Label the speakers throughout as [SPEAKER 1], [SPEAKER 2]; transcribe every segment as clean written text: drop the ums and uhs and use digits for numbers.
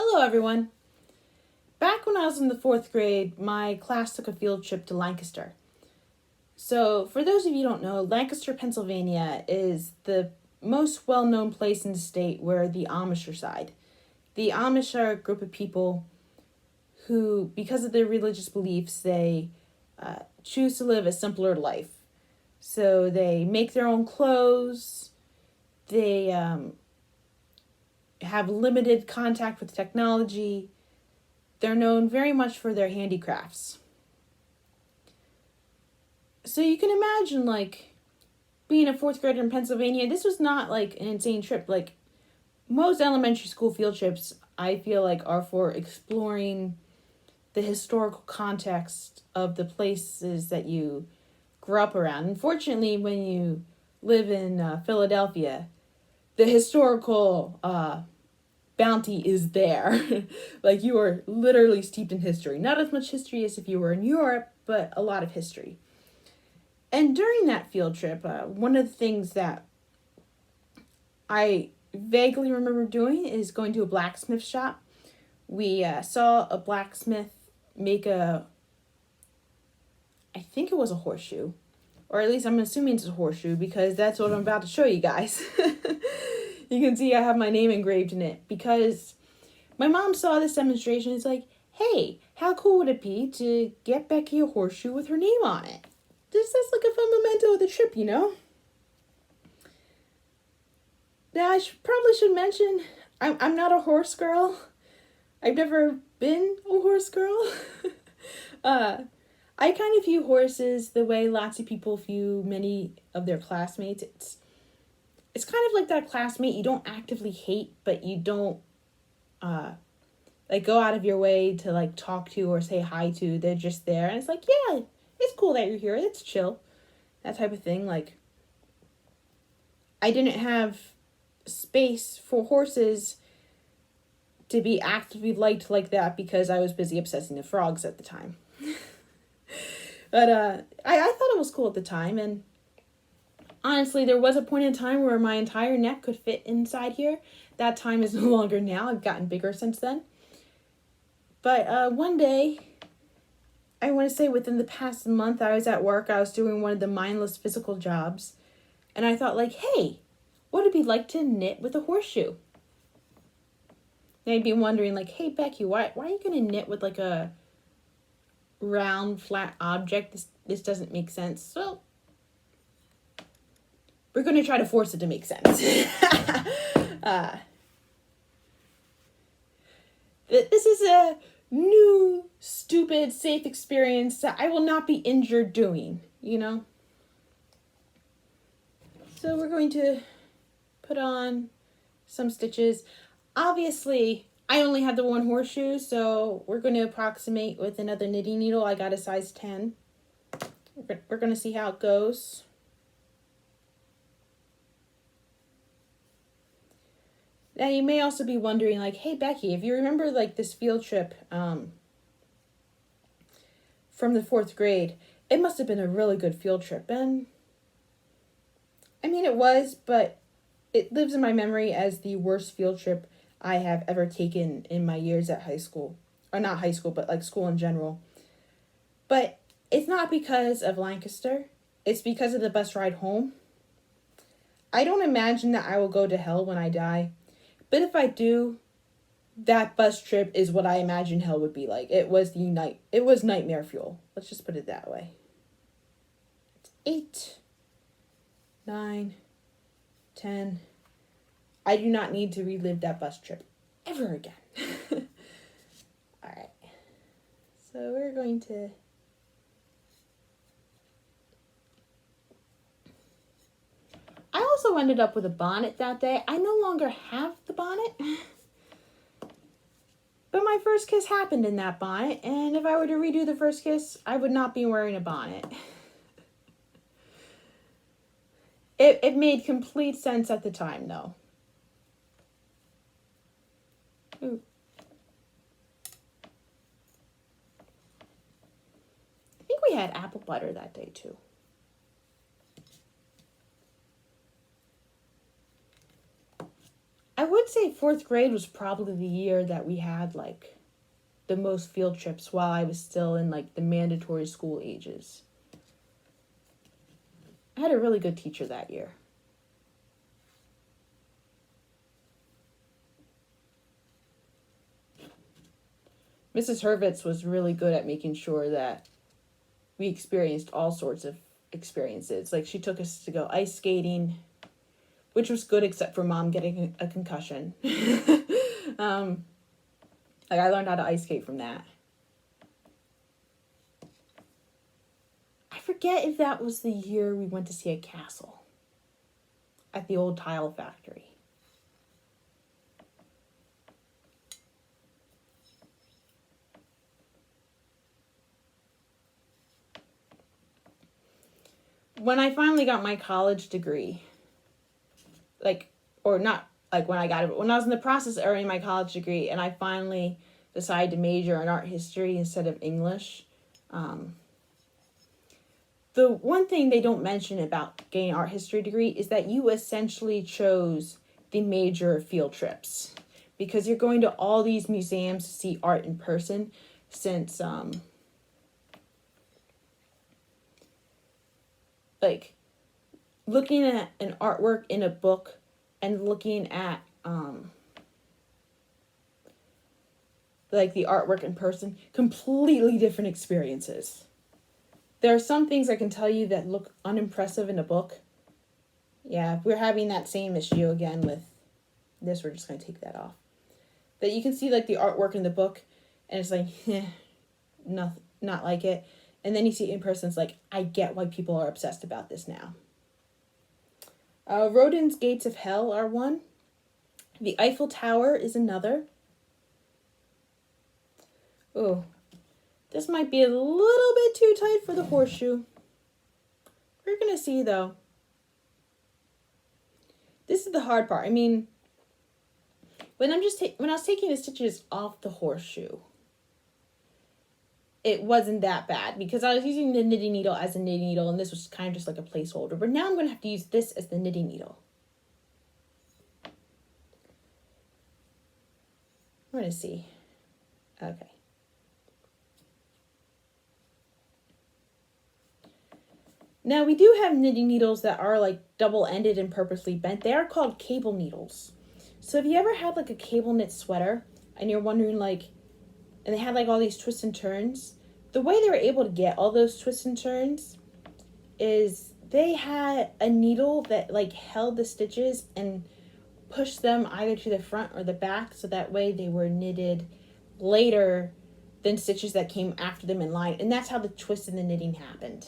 [SPEAKER 1] Hello, everyone. Back when I was in the fourth grade, my class took a field trip to Lancaster. So, for those of you who don't know, Lancaster, Pennsylvania is the most well known place in the state where the Amish reside. The Amish are a group of people who, because of their religious beliefs, they choose to live a simpler life. So, they make their own clothes, they have limited contact with technology. They're known very much for their handicrafts. So you can imagine, being a fourth grader in Pennsylvania, this was not, an insane trip. Most elementary school field trips, I feel like, are for exploring the historical context of the places that you grew up around. Unfortunately, when you live in Philadelphia, the historical bounty is there. You are literally steeped in history. Not as much history as if you were in Europe, but a lot of history. And during that field trip, one of the things that I vaguely remember doing is going to a blacksmith shop. We saw a blacksmith make I think it was a horseshoe. Or at least I'm assuming it's a horseshoe because that's what I'm about to show you guys. You can see I have my name engraved in it because my mom saw this demonstration. It's like, hey, how cool would it be to get Becky a horseshoe with her name on it? That's like a fun memento of the trip, you know? Now, I probably should mention, I'm not a horse girl. I've never been a horse girl. I kind of view horses the way lots of people view many of their classmates. It's kind of like that classmate you don't actively hate, but you don't go out of your way to talk to or say hi to. They're just there, and it's like, yeah, it's cool that you're here. It's chill, that type of thing. I didn't have space for horses to be actively liked like that because I was busy obsessing with frogs at the time. But I thought it was cool at the time, and honestly, there was a point in time where my entire neck could fit inside here. That time is no longer now. I've gotten bigger since then. But one day, I want to say within the past month, I was at work. I was doing one of the mindless physical jobs. And I thought, hey, what would it be like to knit with a horseshoe? And I'd be wondering, hey, Becky, why are you going to knit with a round, flat object? This doesn't make sense. So we're going to try to force it to make sense. This is a new, stupid, safe experience that I will not be injured doing, you know? So we're going to put on some stitches. Obviously, I only have the one horseshoe, so we're going to approximate with another knitting needle. I got a size 10. We're going to see how it goes. Now, you may also be wondering, hey, Becky, if you remember, this field trip from the fourth grade, it must have been a really good field trip. And, I mean, it was, but it lives in my memory as the worst field trip I have ever taken in my years at high school. Or not high school, but, school in general. But it's not because of Lancaster. It's because of the bus ride home. I don't imagine that I will go to hell when I die. But if I do, that bus trip is what I imagine hell would be like. It was nightmare fuel. Let's just put it that way. It's 8, 9, 10. I do not need to relive that bus trip ever again. All right. So we're going to... I also ended up with a bonnet that day. I no longer have the bonnet. But my first kiss happened in that bonnet, and if I were to redo the first kiss, I would not be wearing a bonnet. It made complete sense at the time, though. Ooh. I think we had apple butter that day, too. I would would say fourth grade was probably the year that we had like the most field trips while I was still in like the mandatory school ages. I had a really good teacher that year. Mrs. Hurwitz was really good at making sure that we experienced all sorts of experiences. Like, she took us to go ice skating, which was good except for Mom getting a concussion. Like, I learned how to ice skate from that. I forget if that was the year we went to see a castle at the old tile factory. When I finally got my college degree, like, or not like when I got it, but when I was in the process of earning my college degree and I finally decided to major in art history instead of English, the one thing they don't mention about getting an art history degree is that you essentially chose the major field trips because you're going to all these museums to see art in person since, like, looking at an artwork in a book and looking at, like, the artwork in person, completely different experiences. There are some things I can tell you that look unimpressive in a book. Yeah, we're having that same issue again with this. We're just going to take that off. That you can see, like, the artwork in the book, and it's like, not like it. And then you see it in person, it's like, I get why people are obsessed about this now. Rodin's Gates of Hell are one. The Eiffel Tower is another. Oh, this might be a little bit too tight for the horseshoe. We're going to see, though. This is the hard part. I mean, when I was taking the stitches off the horseshoe, it wasn't that bad because I was using the knitting needle as a knitting needle and this was kind of just like a placeholder. But now I'm going to have to use this as the knitting needle. I'm going to see. Okay. Now, we do have knitting needles that are like double-ended and purposely bent. They are called cable needles. So if you ever had like a cable knit sweater and you're wondering like, and they had like all these twists and turns, the way they were able to get all those twists and turns is they had a needle that like held the stitches and pushed them either to the front or the back so that way they were knitted later than stitches that came after them in line. And that's how the twist in the knitting happened.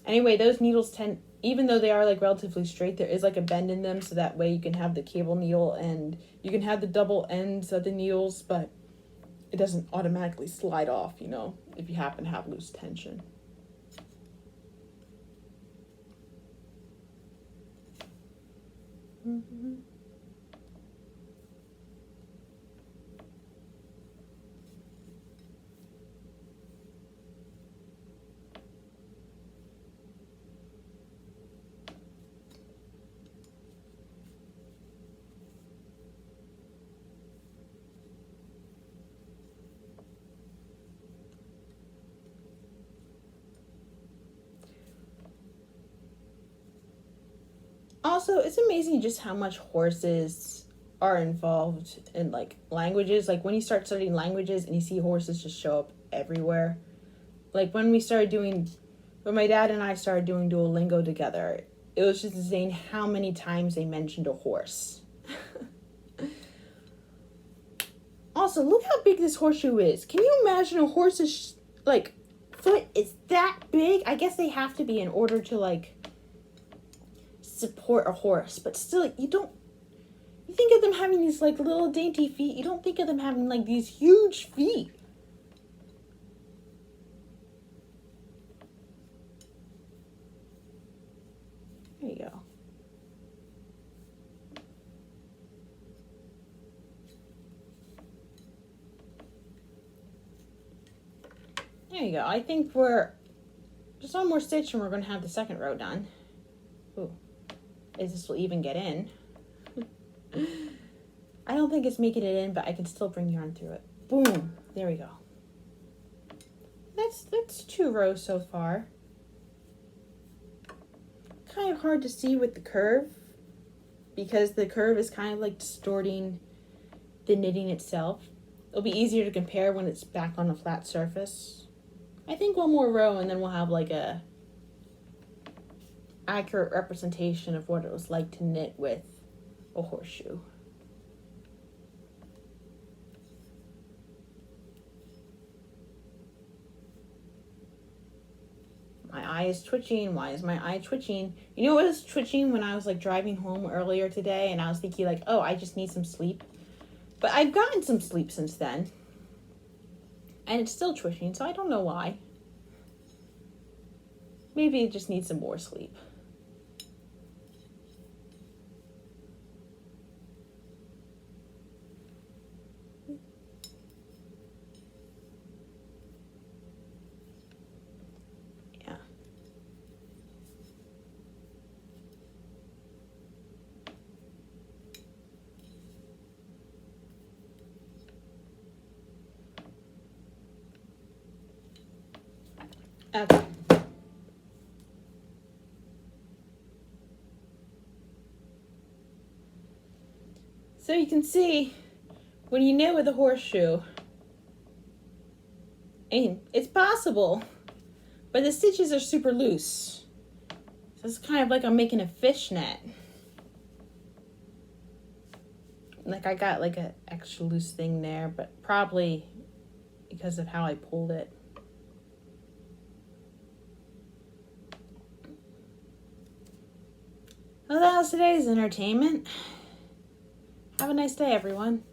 [SPEAKER 1] Anyway, those needles tend, even though they are like relatively straight, there is like a bend in them so that way you can have the cable needle and you can have the double ends of the needles, but it doesn't automatically slide off, you know, if you happen to have loose tension. Mm-hmm. Also, it's amazing just how much horses are involved in like languages. Like when you start studying languages and you see horses just show up everywhere. Like when my dad and I started doing Duolingo together, it was just insane how many times they mentioned a horse. Also, look how big this horseshoe is. Can you imagine a horse's like foot is that big? I guess they have to be in order to like support a horse, but still, you think of them having these like little dainty feet. You don't think of them having like these huge feet. There you go. There you go. I think we're just one more stitch and we're going to have the second row done. Ooh. Is this will even get in. I don't think it's making it in, but I can still bring yarn through it. Boom. There we go. That's 2 rows so far. Kind of hard to see with the curve because the curve is kind of like distorting the knitting itself. It'll be easier to compare when it's back on a flat surface. I think 1 more row and then we'll have like a accurate representation of what it was like to knit with a horseshoe. My eye is twitching. Why is my eye twitching? You know what was twitching when I was like driving home earlier today and I was thinking like, oh, I just need some sleep. But I've gotten some sleep since then. And it's still twitching, so I don't know why. Maybe it just needs some more sleep. Yeah. Okay. So you can see, when you knit with a horseshoe, and it's possible, but the stitches are super loose. So it's kind of like I'm making a fishnet. Like I got like an extra loose thing there, but probably because of how I pulled it. Well, that was today's entertainment. Have a nice day, everyone.